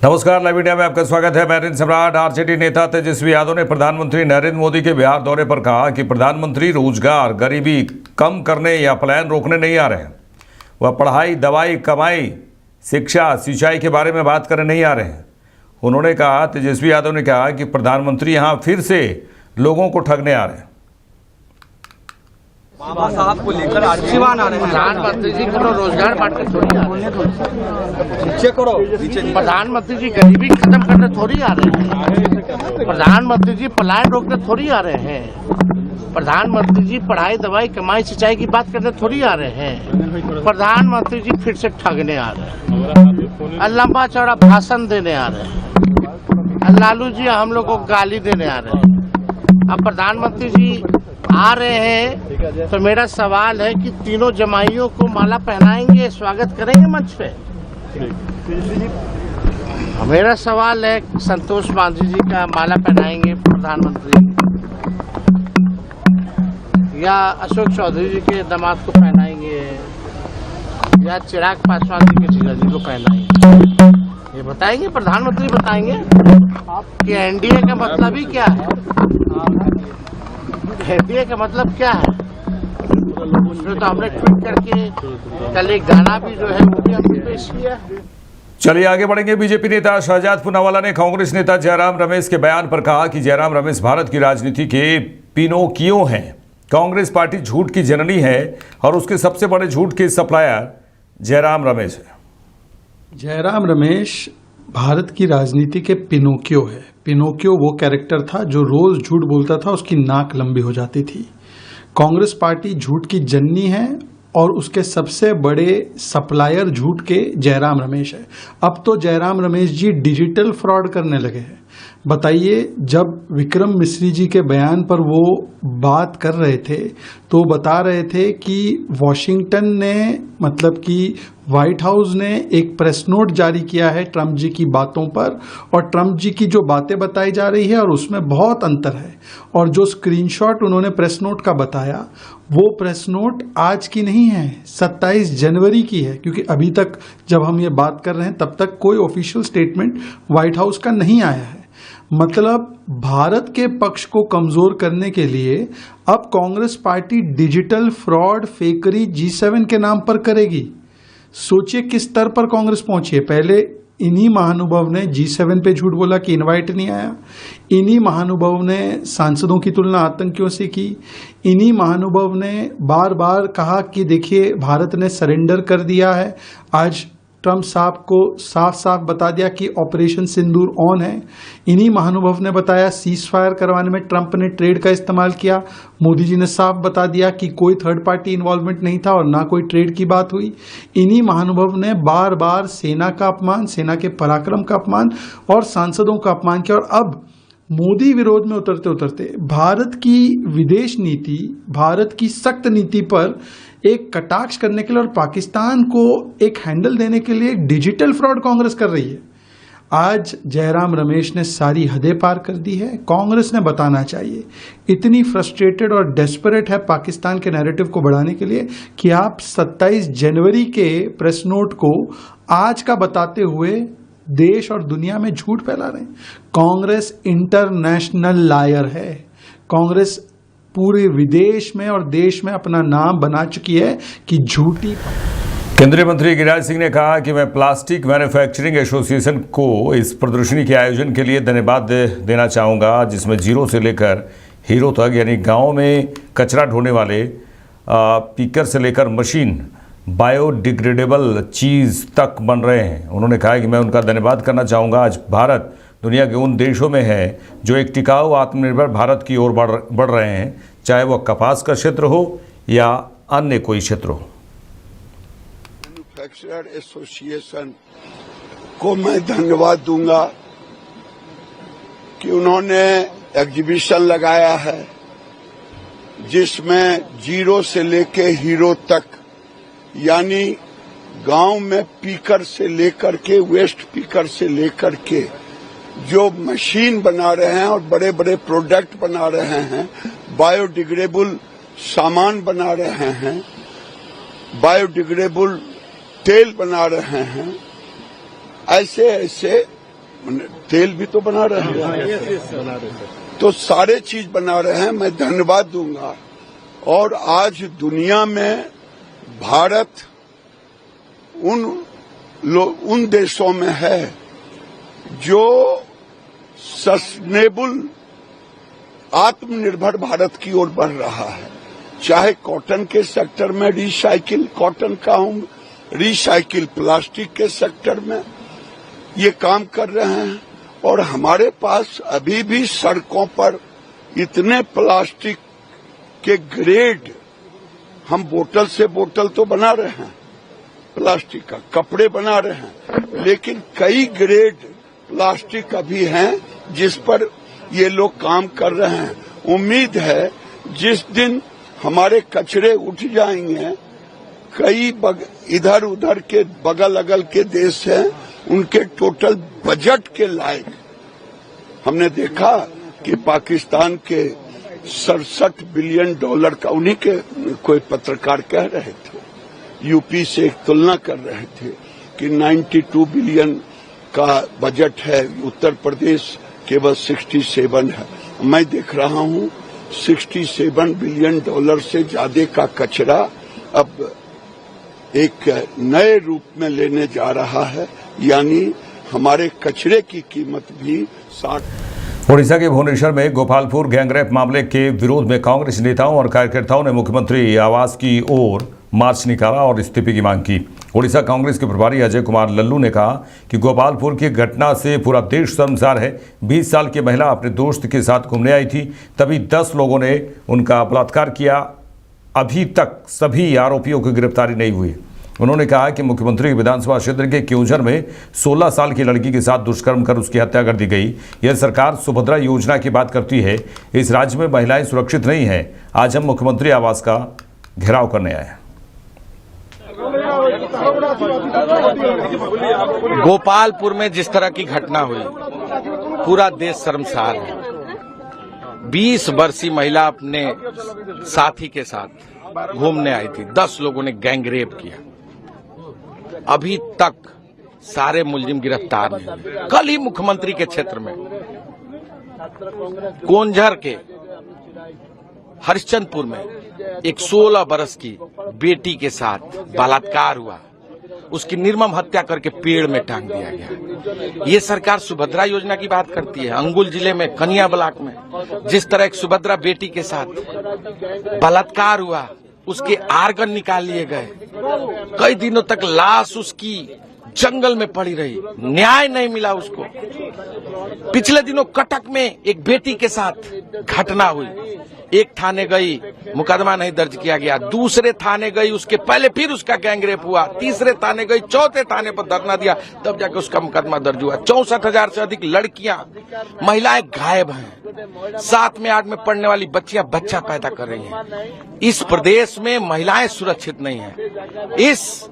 नमस्कार, live India में आपका स्वागत है। मैं रिन सम्राट। आरजेडी नेता तेजस्वी यादव ने प्रधानमंत्री नरेंद्र मोदी के बिहार दौरे पर कहा कि प्रधानमंत्री रोजगार, गरीबी कम करने या पलायन रोकने नहीं आ रहे हैं। वह पढ़ाई, दवाई, कमाई, शिक्षा, सिंचाई के बारे में बात करने नहीं आ रहे हैं। उन्होंने कहा, तेजस्वी यादव ने कहा कि प्रधानमंत्री यहाँ फिर से लोगों को ठगने आ रहे हैं। बाबा साहब को लेकर आशीर्वाद आ रहे हैं। प्रधानमंत्री जी को रोजगार बांटने थोड़ी आ रहे हैं। नीचे करो, नीचे। प्रधानमंत्री जी गरीबी खत्म करने थोड़ी आ रहे हैं। प्रधानमंत्री जी पलायन रोकने थोड़ी आ रहे हैं। प्रधानमंत्री जी पढ़ाई, दवाई, कमाई, सिंचाई की बात करने थोड़ी आ रहे हैं। प्रधानमंत्री जी फिर से ठगने आ रहे हैं, लंबा चौड़ा भाषण देने आ रहे हैं। लालू जी हम लोग को गाली देने आ रहे हैं। अब प्रधानमंत्री जी आ रहे हैं तो मेरा सवाल है कि तीनों जमाइयों को माला पहनाएंगे, स्वागत करेंगे मंच पे। मेरा सवाल है, संतोष मांझी जी का माला पहनाएंगे प्रधानमंत्री, या अशोक चौधरी जी के दामाद को पहनाएंगे, या चिराग पासवान जी के जीजा जी को पहनाएंगे? ये बताएंगे, प्रधानमंत्री बताएंगे कि एनडीए का मतलब ही क्या है। एनडीए का मतलब क्या है? उसमें तो हमने ट्वीट करके कल एक गाना भी जो है वो भी हमने पेश किया। चलिए आगे बढ़ेंगे। बीजेपी नेता शहजाद पूनावाला ने कांग्रेस नेता जयराम रमेश के बयान पर कहा कि जयराम रमेश भारत की राजनीति के पिनोकियो हैं। कांग्रेस पार्टी झूठ की जननी है और उसके सबसे बड़े झूठ के सप्लायर जयराम रमेश है। जयराम रमेश भारत की राजनीति के पिनोकियो है। पिनोकियो वो कैरेक्टर था जो रोज झूठ बोलता था, उसकी नाक लंबी हो जाती थी। कांग्रेस पार्टी झूठ की जननी है और उसके सबसे बड़े सप्लायर झूठ के जयराम रमेश है। अब तो जयराम रमेश जी डिजिटल फ्रॉड करने लगे हैं। बताइए, जब विक्रम मिश्री जी के बयान पर वो बात कर रहे थे तो बता रहे थे कि वॉशिंगटन ने, मतलब कि व्हाइट हाउस ने एक प्रेस नोट जारी किया है ट्रंप जी की बातों पर, और ट्रंप जी की जो बातें बताई जा रही है और उसमें बहुत अंतर है। और जो स्क्रीनशॉट उन्होंने प्रेस नोट का बताया, वो प्रेस नोट आज की नहीं है, 27 जनवरी की है। क्योंकि अभी तक जब हम ये बात कर रहे हैं तब तक कोई ऑफिशियल स्टेटमेंट व्हाइट हाउस का नहीं आया है। मतलब भारत के पक्ष को कमजोर करने के लिए अब Congress party digital fraud, fakery G7 के नाम पर करेगी। सोचिए किस स्तर पर कांग्रेस पहुंची है। पहले इन्हीं महानुभाव ने G7 पे झूठ बोला कि इनवाइट नहीं आया। इन्हीं महानुभाव ने सांसदों की तुलना आतंकियों से की। इन्हीं महानुभाव ने बार बार कहा कि देखिए भारत ने सरेंडर कर दिया है। आज ट्रंप साहब को साफ साफ बता दिया कि ऑपरेशन सिंदूर ऑन है। इन्हीं महानुभाव ने बताया सीज फायर करवाने में ट्रंप ने ट्रेड का इस्तेमाल किया। मोदी जी ने साफ बता दिया कि कोई थर्ड पार्टी इन्वॉल्वमेंट नहीं था और ना कोई ट्रेड की बात हुई। इन्हीं महानुभाव ने बार बार सेना का अपमान, सेना के पराक्रम का अपमान और सांसदों का अपमान किया। और अब मोदी विरोध में उतरते उतरते भारत की विदेश नीति, भारत की सख्त नीति पर एक कटाक्ष करने के लिए और पाकिस्तान को एक हैंडल देने के लिए डिजिटल फ्रॉड कांग्रेस कर रही है। आज जयराम रमेश ने सारी हदें पार कर दी है। कांग्रेस ने बताना चाहिए, इतनी फ्रस्ट्रेटेड और डेस्परेट है पाकिस्तान के नैरेटिव को बढ़ाने के लिए कि आप 27 जनवरी के प्रेस नोट को आज का बताते हुए देश और दुनिया में झूठ फैला रहे हैं। कांग्रेस इंटरनेशनल लायर है। कांग्रेस पूरे विदेश में और देश में अपना नाम बना चुकी है कि झूठी। केंद्रीय मंत्री गिरिराज सिंह ने कहा कि मैं प्लास्टिक मैन्युफैक्चरिंग एसोसिएशन को इस प्रदर्शनी के आयोजन के लिए धन्यवाद देना चाहूँगा, जिसमें जीरो से लेकर हीरो तक, यानी गांव में कचरा ढोने वाले पीकर से लेकर मशीन, बायोडिग्रेडेबल चीज़ तक बन रहे हैं। उन्होंने कहा कि मैं उनका धन्यवाद करना चाहूँगा। आज भारत दुनिया के उन देशों में है जो एक टिकाऊ आत्मनिर्भर भारत की ओर बढ़ रहे हैं, चाहे वह कपास का क्षेत्र हो या अन्य कोई क्षेत्र हो। मैन्युफैक्चरर एसोसिएशन को मैं धन्यवाद दूंगा कि उन्होंने एग्जीबिशन लगाया है जिसमें जीरो से लेके हीरो तक, यानी गांव में पीकर से लेकर के, वेस्ट पीकर से लेकर के जो मशीन बना रहे हैं और बड़े बड़े प्रोडक्ट बना रहे हैं, बायोडिग्रेडेबल सामान बना रहे हैं, बायोडिग्रेडेबल तेल बना रहे हैं, ऐसे ऐसे तेल भी तो बना रहे हैं, तो सारे चीज बना रहे हैं। मैं धन्यवाद दूंगा। और आज दुनिया में भारत उन देशों में है जो सस्टेनेबल आत्मनिर्भर भारत की ओर बढ़ रहा है। चाहे कॉटन के सेक्टर में रिसाइकिल कॉटन का हूं, रिसाइकिल प्लास्टिक के सेक्टर में ये काम कर रहे हैं। और हमारे पास अभी भी सड़कों पर इतने प्लास्टिक के ग्रेड, हम बोतल से बोतल तो बना रहे हैं, प्लास्टिक का कपड़े बना रहे हैं, लेकिन कई ग्रेड प्लास्टिक अभी हैं जिस पर ये लोग काम कर रहे हैं। उम्मीद है जिस दिन हमारे कचरे उठ जाएंगे, कई इधर उधर के बगल अगल के देश हैं, उनके टोटल बजट के लायक। हमने देखा कि पाकिस्तान के 67 बिलियन डॉलर का, उन्हीं के कोई पत्रकार कह रहे थे, यूपी से एक तुलना कर रहे थे कि 92 बिलियन का बजट है, उत्तर प्रदेश केवल 67 है। मैं देख रहा हूं 67 बिलियन डॉलर से ज्यादा का कचरा अब एक नए रूप में लेने जा रहा है, यानी हमारे कचरे की कीमत भी 60। ओडिशा के भुवनेश्वर में गोपालपुर गैंगरेप मामले के विरोध में कांग्रेस नेताओं और कार्यकर्ताओं ने मुख्यमंत्री आवास की ओर मार्च निकाला और इस्तीफे की मांग की। ओडिशा कांग्रेस के प्रभारी अजय कुमार लल्लू ने कहा कि गोपालपुर की घटना से पूरा देश शर्मसार है। 20 साल की महिला अपने दोस्त के साथ घूमने आई थी, तभी 10 लोगों ने उनका बलात्कार किया। अभी तक सभी आरोपियों की गिरफ्तारी नहीं हुई। उन्होंने कहा कि मुख्यमंत्री के विधानसभा क्षेत्र के क्योंझर में 16 साल की लड़की के साथ दुष्कर्म कर उसकी हत्या कर दी गई। यह सरकार सुभद्रा योजना की बात करती है। इस राज्य में महिलाएं सुरक्षित नहीं हैं। आज हम मुख्यमंत्री आवास का घेराव करने आए हैं। गोपालपुर में जिस तरह की घटना हुई, पूरा देश शर्मसार है। 20 वर्षीय महिला अपने साथी के साथ घूमने आई थी, 10 लोगों ने गैंगरेप किया। अभी तक सारे मुलजिम गिरफ्तार नहीं। कल ही मुख्यमंत्री के क्षेत्र में कोंझर के हरिश्चंदपुर में एक 16 बरस की बेटी के साथ बलात्कार हुआ, उसकी निर्मम हत्या करके पेड़ में टांग दिया गया। ये सरकार सुभद्रा योजना की बात करती है। अंगुल जिले में कनिया ब्लॉक में जिस तरह एक सुभद्रा बेटी के साथ बलात्कार हुआ, उसके आर्गन निकाल लिए गए, कई दिनों तक लाश उसकी जंगल में पड़ी रही, न्याय नहीं मिला उसको। पिछले दिनों कटक में एक बेटी के साथ घटना हुई, एक थाने गई, मुकदमा नहीं दर्ज किया गया, दूसरे थाने गई, उसके पहले फिर उसका गैंगरेप हुआ, तीसरे थाने गई, चौथे थाने पर धरना दिया, तब जाके उसका मुकदमा दर्ज हुआ। 64,000 से अधिक लड़कियां, महिलाएं गायब हैं। 7 में 8 में पढ़ने वाली बच्चियां बच्चा पैदा कर रही हैं। इस प्रदेश में महिलाएं सुरक्षित नहीं है। इस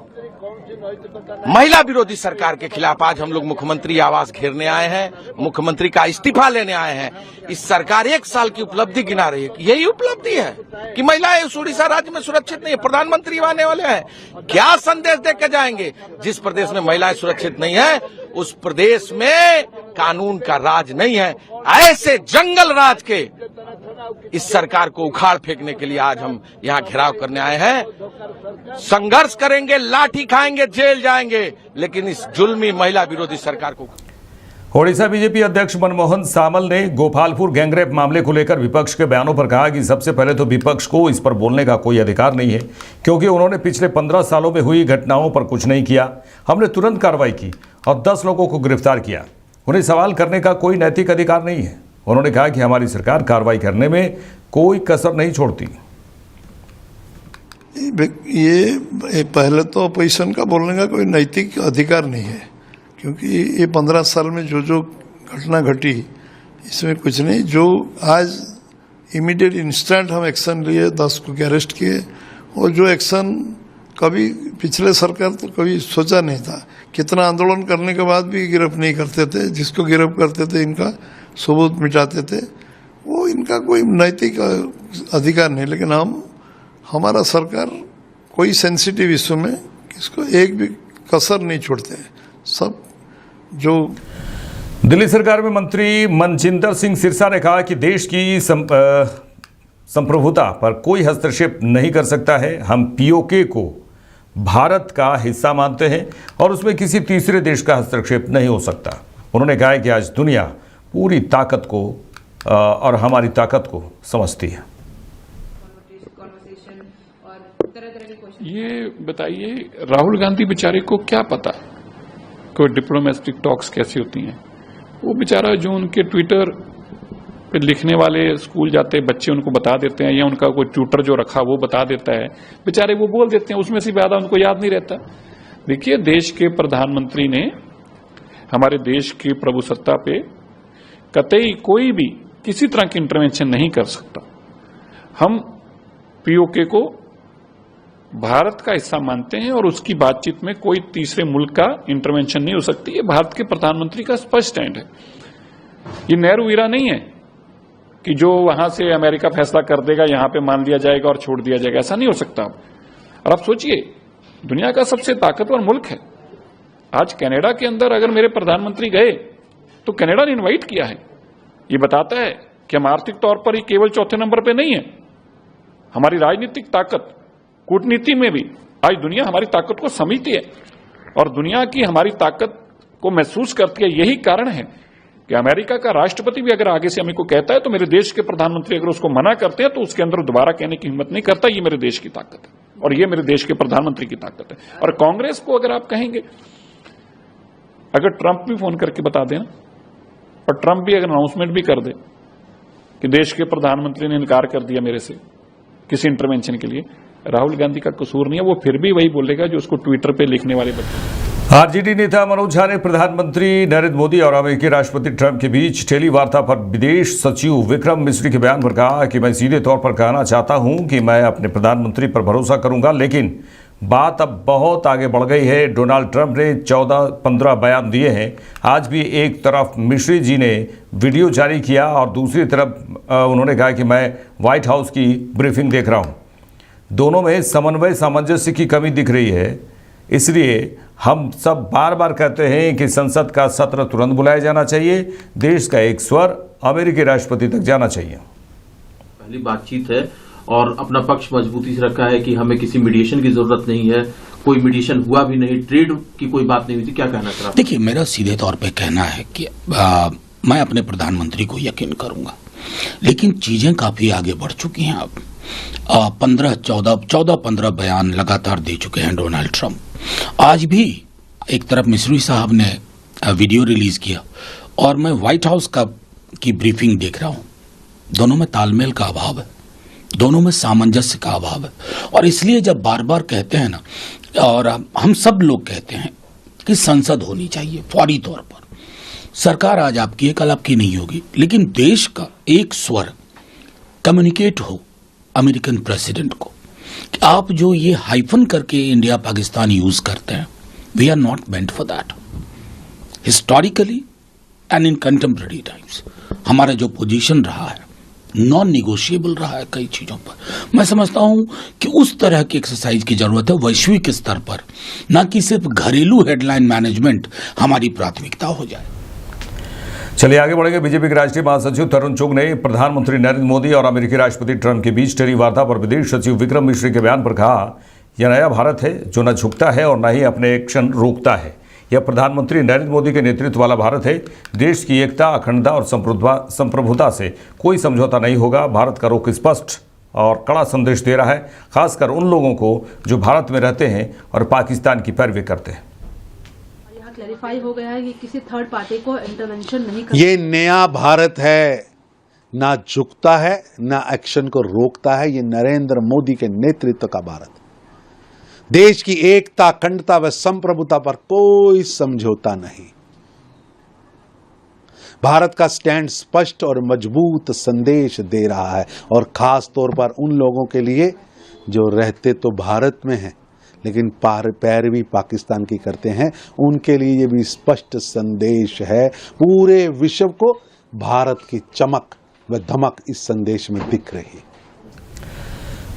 महिला विरोधी सरकार के खिलाफ आज हम लोग मुख्यमंत्री आवास घेरने आए हैं, मुख्यमंत्री का इस्तीफा लेने आए हैं। इस सरकार 1 साल की उपलब्धि गिना रही है। यही उपलब्धि है कि महिलाएं उस उड़ीसा राज्य में सुरक्षित नहीं है। प्रधानमंत्री आने वाले हैं, क्या संदेश देकर जाएंगे? जिस प्रदेश में महिलाएं सुरक्षित नहीं है, उस प्रदेश में कानून का राज नहीं है। ऐसे जंगल राज के इस सरकार को उखाड़ फेंकने के लिए आज हम यहाँ घेराव करने आए हैं। संघर्ष करेंगे, लाठी खाएंगे, जेल जाएंगे, लेकिन इस जुल्मी महिला विरोधी सरकार को। ओडिशा बीजेपी अध्यक्ष मनमोहन सामल ने गोपालपुर गैंगरेप मामले को लेकर विपक्ष के बयानों पर कहा कि सबसे पहले तो विपक्ष को इस पर बोलने का कोई अधिकार नहीं है, क्योंकि उन्होंने पिछले 15 सालों में हुई घटनाओं पर कुछ नहीं किया। हमने तुरंत कार्रवाई की और 10 लोगों को गिरफ्तार किया। उन्हें सवाल करने का कोई नैतिक अधिकार नहीं है। उन्होंने कहा कि हमारी सरकार कार्रवाई करने में कोई कसर नहीं छोड़ती। ये पहले तो अपोजिशन का बोलने का कोई नैतिक अधिकार नहीं है, क्योंकि ये 15 साल में जो घटना घटी इसमें कुछ नहीं। जो आज इमीडिएट इंस्टेंट हम एक्शन लिए, 10 को अरेस्ट किए, और जो एक्शन कभी पिछले सरकार तो कभी सोचा नहीं था। कितना आंदोलन करने के बाद भी गिरफ्त नहीं करते थे, जिसको गिरफ्त करते थे इनका सबूत मिटाते थे। वो इनका कोई नैतिक अधिकार नहीं। लेकिन हमारा सरकार कोई सेंसिटिव इशू में इसको एक भी कसर नहीं छोड़ते। सब जो दिल्ली सरकार में मंत्री मनजिंदर सिंह सिरसा ने कहा कि देश की संप्रभुता पर कोई हस्तक्षेप नहीं कर सकता है। हम पीओके को भारत का हिस्सा मानते हैं और उसमें किसी तीसरे देश का हस्तक्षेप नहीं हो सकता। उन्होंने कहा कि आज दुनिया पूरी ताकत को और हमारी ताकत को समझती है। ये बताइए, राहुल गांधी बेचारे को क्या पता कोई डिप्लोमेटिक टॉक्स कैसी होती हैं? वो बेचारा जो उनके ट्विटर पे लिखने वाले स्कूल जाते बच्चे उनको बता देते हैं, या उनका कोई ट्यूटर जो रखा वो बता देता है, बेचारे वो बोल देते हैं, उसमें से ज्यादा उनको याद नहीं रहता। देखिए, देश के प्रधानमंत्री ने हमारे देश की प्रभुसत्ता पे कतई कोई भी किसी तरह की इंटरवेंशन नहीं कर सकता। हम पीओके को भारत का हिस्सा मानते हैं और उसकी बातचीत में कोई तीसरे मुल्क का इंटरवेंशन नहीं हो सकती। ये भारत के प्रधानमंत्री का स्पष्ट स्टैंड है। ये नेहरू ईरा नहीं है कि जो वहां से अमेरिका फैसला कर देगा यहां पे मान लिया जाएगा और छोड़ दिया जाएगा, ऐसा नहीं हो सकता। और आप सोचिए, दुनिया का सबसे ताकतवर मुल्क है। आज कनाडा के अंदर अगर मेरे प्रधानमंत्री गए तो कनाडा ने इन्वाइट किया है। ये बताता है कि हम आर्थिक तौर पर ही केवल चौथे नंबर पे नहीं है। हमारी राजनीतिक ताकत, कूटनीति में भी आज दुनिया हमारी ताकत को समझती है और दुनिया की हमारी ताकत को महसूस करती है। यही कारण है कि अमेरिका का राष्ट्रपति भी अगर आगे से हमें को कहता है तो मेरे देश के प्रधानमंत्री अगर उसको मना करते हैं तो उसके अंदर दोबारा कहने की हिम्मत नहीं करता। ये मेरे देश की ताकत है और ये मेरे देश के प्रधानमंत्री की ताकत है। और कांग्रेस को अगर आप कहेंगे, अगर ट्रंप भी फोन करके बता देना और ट्रंप भी अगर अनाउंसमेंट भी कर दे कि देश के प्रधानमंत्री ने इनकार कर दिया मेरे से किसी इंटरवेंशन के लिए, राहुल गांधी का कसूर नहीं है। वो फिर भी वही बोलेगा जो उसको ट्विटर पे लिखने वाले बच्चे। आरजेडी नेता मनोज झा ने प्रधानमंत्री नरेंद्र मोदी और अमेरिकी राष्ट्रपति ट्रंप के बीच टेली वार्ता पर विदेश सचिव विक्रम मिश्री के बयान पर कहा कि मैं सीधे तौर पर कहना चाहता हूं कि मैं अपने प्रधानमंत्री पर भरोसा करूंगा, लेकिन बात अब बहुत आगे बढ़ गई है। डोनाल्ड ट्रंप ने 14-15 बयान दिए हैं। आज भी एक तरफ मिश्री जी ने वीडियो जारी किया और दूसरी तरफ उन्होंने कहा कि मैं व्हाइट हाउस की ब्रीफिंग देख रहा हूं। दोनों में समन्वय सामंजस्य की कमी दिख रही है। इसलिए हम सब बार बार कहते हैं कि संसद का सत्र तुरंत बुलाया जाना चाहिए। देश का एक स्वर अमेरिकी राष्ट्रपति तक जाना चाहिए। पहली बातचीत है और अपना पक्ष मजबूती से रखा है कि हमें किसी मीडिएशन की जरूरत नहीं है। कोई मीडिएशन हुआ भी नहीं, ट्रेड की कोई बात नहीं हुई थी। क्या कहना चाह रहा? देखिए, मेरा सीधे तौर पे कहना है कि मैं अपने प्रधानमंत्री को यकीन करूंगा, लेकिन चीजें काफी आगे बढ़ चुकी हैं। अब 14-15 बयान लगातार दे चुके हैं डोनाल्ड ट्रंप। आज भी एक तरफ मिश्री साहब ने वीडियो रिलीज किया और मैं व्हाइट हाउस की ब्रीफिंग देख रहा हूं। दोनों में तालमेल का अभाव है, दोनों में सामंजस्य का अभाव है। और इसलिए जब बार बार कहते हैं ना, और हम सब लोग कहते हैं कि संसद होनी चाहिए फौरी तौर पर। सरकार आज आपकी है, कल आपकी नहीं होगी, लेकिन देश का एक स्वर कम्युनिकेट हो अमेरिकन प्रेसिडेंट को कि आप जो ये हाइफन करके इंडिया पाकिस्तान यूज करते हैं, we are not meant for that. Historically and in contemporary times हमारा जो पोजीशन रहा है नॉन निगोशिएबल रहा है कई चीजों पर। मैं समझता हूं कि उस तरह की एक्सरसाइज की जरूरत है वैश्विक स्तर पर, न कि सिर्फ घरेलू हेडलाइन मैनेजमेंट हमारी प्राथमिकता हो जाए। चलिए आगे बढ़ेंगे। बीजेपी के राष्ट्रीय महासचिव तरुण चुग ने प्रधानमंत्री नरेंद्र मोदी और अमेरिकी राष्ट्रपति ट्रंप के बीच टेली वार्ता पर विदेश सचिव विक्रम मिश्री के बयान पर कहा, यह नया भारत है जो न झुकता है और न ही अपने एक्शन रोकता है। यह प्रधानमंत्री नरेंद्र मोदी के नेतृत्व वाला भारत है। देश की एकता, अखंडता और संप्रभुता से कोई समझौता नहीं होगा। भारत का रुख स्पष्ट और कड़ा संदेश दे रहा है, खासकर उन लोगों को जो भारत में रहते हैं और पाकिस्तान की पैरवी करते हैं। क्लैरिफाई हो गया है कि किसी थर्ड पार्टी को इंटरवेंशन नहीं करना। ये नया भारत है, ना झुकता है ना एक्शन को रोकता है। ये नरेंद्र मोदी के नेतृत्व का भारत। देश की एकता, अखंडता व संप्रभुता पर कोई समझौता नहीं। भारत का स्टैंड स्पष्ट और मजबूत संदेश दे रहा है, और खास तौर पर उन लोगों के लिए जो रहते तो भारत में हैं लेकिन पैरवी पाकिस्तान की करते हैं। उनके लिए ये भी स्पष्ट संदेश है। पूरे विश्व को भारत की चमक व धमक इस संदेश में दिख रही है।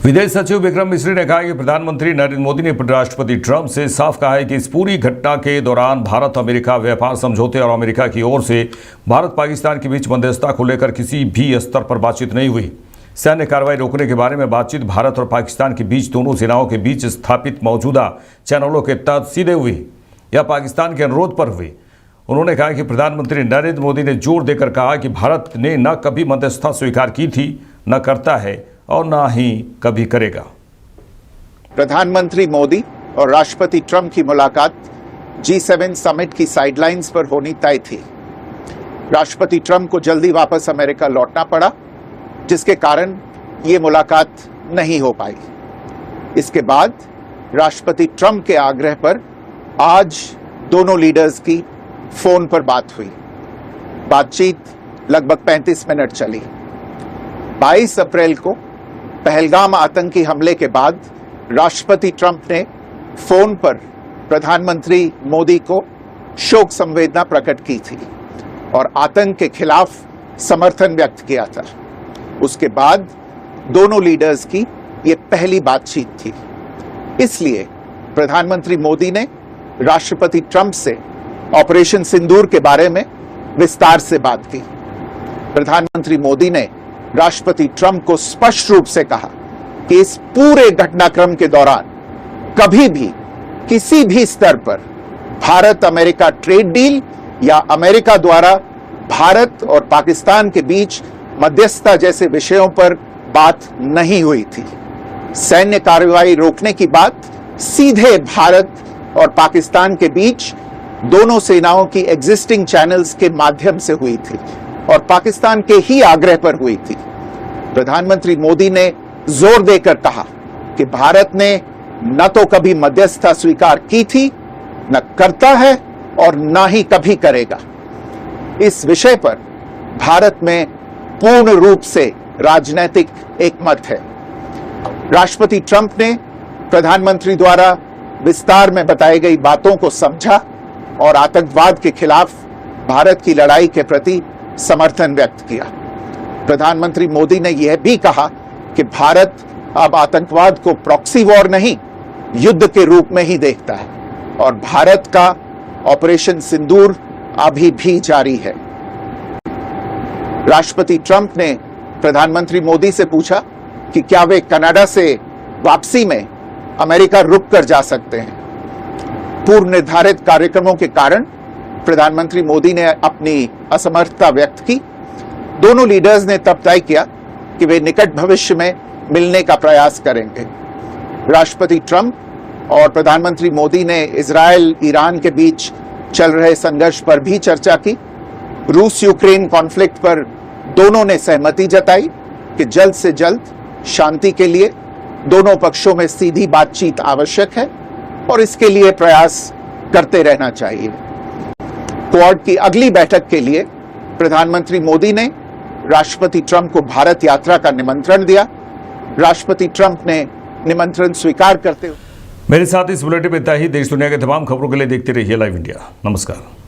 विदेश सचिव विक्रम मिश्री ने कहा कि प्रधानमंत्री नरेंद्र मोदी ने राष्ट्रपति ट्रंप से साफ कहा है कि इस पूरी घटना के दौरान भारत अमेरिका व्यापार समझौते और अमेरिका की ओर से भारत पाकिस्तान के बीच मध्यस्थता को लेकर किसी भी स्तर पर बातचीत नहीं हुई। सैन्य कार्रवाई रोकने के बारे में बातचीत भारत और पाकिस्तान के बीच दोनों सेनाओं के बीच स्थापित मौजूदा चैनलों के तहत सीधे हुई या पाकिस्तान के अनुरोध पर हुई। उन्होंने कहा कि प्रधानमंत्री नरेंद्र मोदी ने जोर देकर कहा कि भारत ने न कभी मध्यस्थता स्वीकार की थी, न करता है और न ही कभी करेगा। प्रधानमंत्री मोदी और राष्ट्रपति ट्रंप की मुलाकात G7 समिट की साइडलाइंस पर होनी तय थी। राष्ट्रपति ट्रंप को जल्दी वापस अमेरिका लौटना पड़ा, जिसके कारण ये मुलाकात नहीं हो पाई। इसके बाद राष्ट्रपति ट्रंप के आग्रह पर आज दोनों लीडर्स की फोन पर बात हुई। बातचीत लगभग 35 मिनट चली। 22 अप्रैल को पहलगाम आतंकी हमले के बाद राष्ट्रपति ट्रंप ने फोन पर प्रधानमंत्री मोदी को शोक संवेदना प्रकट की थी और आतंक के खिलाफ समर्थन व्यक्त किया था। उसके बाद दोनों लीडर्स की ये पहली बातचीत थी। इसलिए प्रधानमंत्री मोदी ने राष्ट्रपति ट्रंप से ऑपरेशन सिंदूर के बारे में विस्तार से बात की। प्रधानमंत्री मोदी ने राष्ट्रपति ट्रंप को स्पष्ट रूप से कहा कि इस पूरे घटनाक्रम के दौरान कभी भी किसी भी स्तर पर भारत अमेरिका ट्रेड डील या अमेरिका द्वारा भारत और पाकिस्तान के बीच मध्यस्थता जैसे विषयों पर बात नहीं हुई थी। सैन्य कार्रवाई रोकने की बात सीधे भारत और पाकिस्तान के बीच दोनों सेनाओं की एग्जिस्टिंग चैनल्स के माध्यम से हुई थी और पाकिस्तान के ही आग्रह पर हुई थी। प्रधानमंत्री मोदी ने जोर देकर कहा कि भारत ने न तो कभी मध्यस्थता स्वीकार की थी, न करता है और न ही कभी करेगा। इस विषय पर भारत में पूर्ण रूप से राजनीतिक एकमत है। राष्ट्रपति ट्रंप ने प्रधानमंत्री द्वारा विस्तार में बताई गई बातों को समझा और आतंकवाद के खिलाफ भारत की लड़ाई के प्रति समर्थन व्यक्त किया। प्रधानमंत्री मोदी ने यह भी कहा कि भारत अब आतंकवाद को प्रॉक्सी वॉर नहीं, युद्ध के रूप में ही देखता है और भारत का ऑपरेशन सिंदूर अभी भी जारी है। राष्ट्रपति ट्रंप ने प्रधानमंत्री मोदी से पूछा कि क्या वे कनाडा से वापसी में अमेरिका रुक कर जा सकते हैं। पूर्व निर्धारित कार्यक्रमों के कारण प्रधानमंत्री मोदी ने अपनी असमर्थता व्यक्त की। दोनों लीडर्स ने तब तय किया कि वे निकट भविष्य में मिलने का प्रयास करेंगे। राष्ट्रपति ट्रंप और प्रधानमंत्री मोदी ने इजरायल ईरान के बीच चल रहे संघर्ष पर भी चर्चा की। रूस यूक्रेन कॉन्फ्लिक्ट पर दोनों ने सहमति जताई कि जल्द से जल्द शांति के लिए दोनों पक्षों में सीधी बातचीत आवश्यक है और इसके लिए प्रयास करते रहना चाहिए। क्वाड की अगली बैठक के लिए प्रधानमंत्री मोदी ने राष्ट्रपति ट्रंप को भारत यात्रा का निमंत्रण दिया। राष्ट्रपति ट्रंप ने निमंत्रण स्वीकार करते हुए मेरे साथ इस बुलेटिन में इतना ही। देश दुनिया के तमाम खबरों के लिए देखते रहिए लाइव इंडिया। नमस्कार।